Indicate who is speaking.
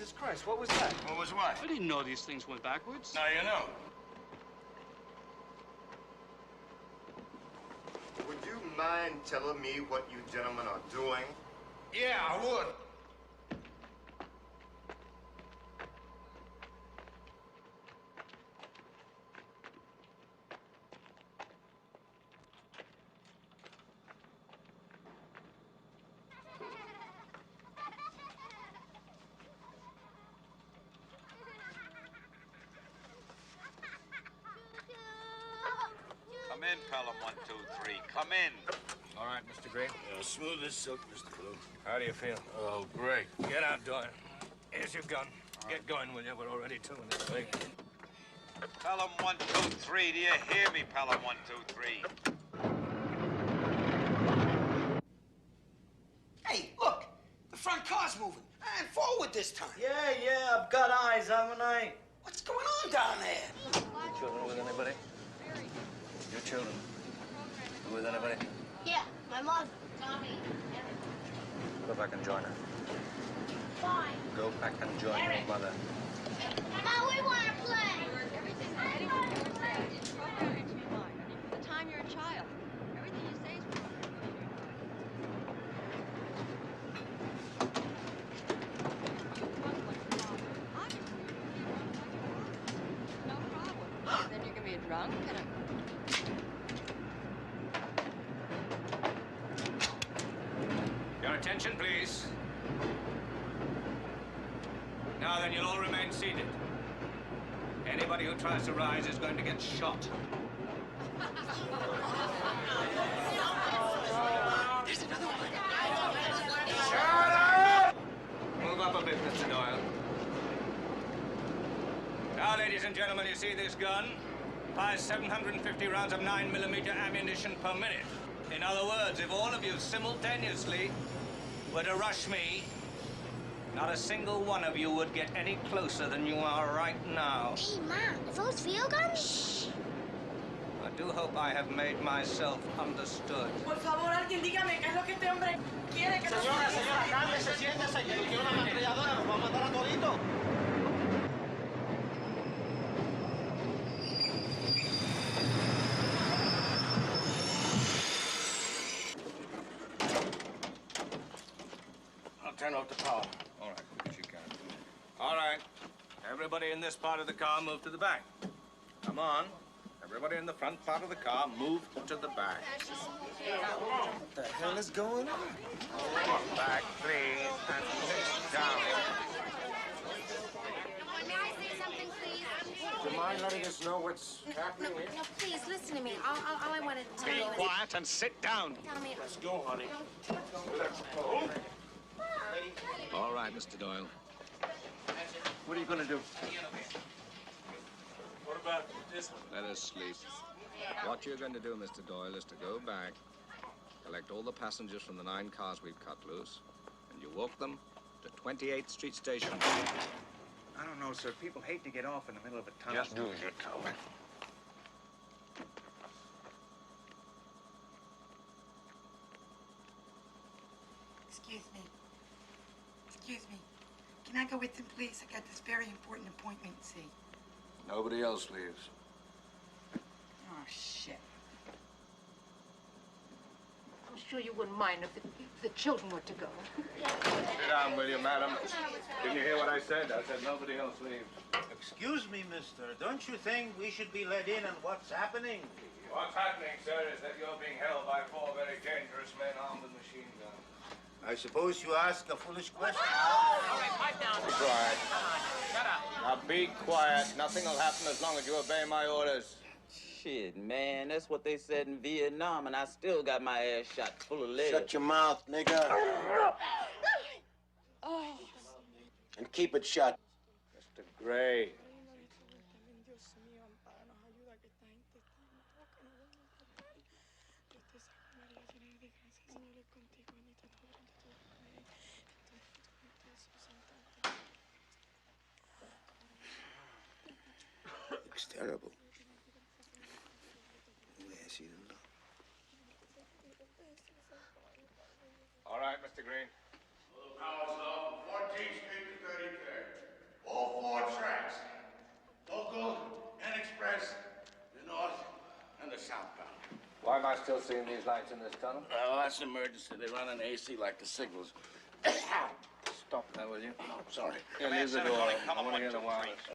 Speaker 1: Jesus Christ, what was that?
Speaker 2: What was what?
Speaker 3: I didn't know these things went backwards.
Speaker 2: Now you know.
Speaker 4: Would you mind telling me what you gentlemen are doing?
Speaker 2: Yeah, I would.
Speaker 5: Come in, Pelham 1, 2, 3. Come in.
Speaker 2: All right, Mr. Green.
Speaker 6: Smooth as silk, Mr. Clue.
Speaker 2: How do you feel?
Speaker 6: Oh, great.
Speaker 2: Get out, Doyle. Here's your gun. Get going, will you? We're already 2 minutes late.
Speaker 5: Pelham 1, 2, 3. Do you hear me, Pelham 1, 2, 3?
Speaker 7: Hey, look! The front car's moving. And forward this time.
Speaker 1: Yeah, I've got eyes, haven't I?
Speaker 7: What's going on down there?
Speaker 2: Children with anybody? Your children. You with anybody?
Speaker 8: Yeah, my mother. Tommy.
Speaker 2: Go back and join her.
Speaker 8: Fine.
Speaker 2: Go back and join your mother.
Speaker 8: Mom, we want to play.
Speaker 9: Everything that anyone ever says is programmed into your mind. I mean, from the time you're a child. Everything you say is programmed into your mind. No problem. Then you're gonna be a drunk and a...
Speaker 2: Your attention, please. Now then, you'll all remain seated. Anybody who tries to rise is going to get shot.
Speaker 7: There's another one.
Speaker 2: Shut up! Move up a bit, Mr. Doyle. Now, ladies and gentlemen, you see this gun? Fires 750 rounds of 9mm ammunition per minute. In other words, if all of you simultaneously were to rush me, not a single one of you would get any closer than you are right now.
Speaker 8: Hey, Mom, are those field guns? Shh.
Speaker 2: I do hope I have made myself understood.
Speaker 10: Por favor, alguien dígame qué es lo que este hombre quiere que...
Speaker 1: Señora, cálmese, siéntese, que tiene una ametralladora, nos va a matar a todito.
Speaker 2: I'll turn off the power. All right, if you can. All right. Everybody in this part of the car, move to the back. Come on. Everybody in the front part of the car, move to the back.
Speaker 1: What the hell is going on?
Speaker 2: Back, please. And sit down.
Speaker 8: May I say something, please?
Speaker 4: Do you mind letting us know what's happening here?
Speaker 8: No, please, listen to me. All I want to tell
Speaker 5: Be
Speaker 8: you is...
Speaker 5: quiet and sit down.
Speaker 8: Tell me...
Speaker 4: Let's go, honey.
Speaker 5: All right, Mr. Doyle.
Speaker 1: What are you gonna do?
Speaker 6: What about this one?
Speaker 5: Let us sleep. What you're going to do, Mr. Doyle, is to go back, collect all the passengers from the 9 cars we've cut loose, and you walk them to 28th Street Station.
Speaker 1: I don't know, sir. People hate to get off in the middle of a tunnel.
Speaker 2: Just do as you're told.
Speaker 10: Excuse me. Excuse me. Can I go with him, please? I got this very important appointment, see.
Speaker 2: Nobody else leaves.
Speaker 10: Oh, shit.
Speaker 9: I'm sure you wouldn't mind if the children were to go.
Speaker 2: Sit down, will you, madam? Didn't you hear what I said? I said nobody else leaves.
Speaker 1: Excuse me, mister. Don't you think we should be let in on what's happening?
Speaker 2: What's happening, sir, is that you're being held by 4 very dangerous men armed with machine guns.
Speaker 1: I suppose you ask a foolish question.
Speaker 5: All right, pipe down.
Speaker 2: Be quiet.
Speaker 5: Shut up.
Speaker 2: Now be quiet. Nothing will happen as long as you obey my orders.
Speaker 11: Shit, man, that's what they said in Vietnam, and I still got my ass shot full of lead.
Speaker 1: Shut your mouth, nigga. And keep it shut.
Speaker 2: Mr. Gray.
Speaker 1: Looks terrible. Where's he?
Speaker 2: All right, Mr. Green.
Speaker 4: House of 14th Street to 33rd.
Speaker 5: I still seeing these lights in this tunnel?
Speaker 6: Oh, that's an emergency. They run an AC like the signals.
Speaker 5: Stop that, will you?
Speaker 6: Oh, sorry.
Speaker 5: Here, leave the door open. I want to hear the wireless.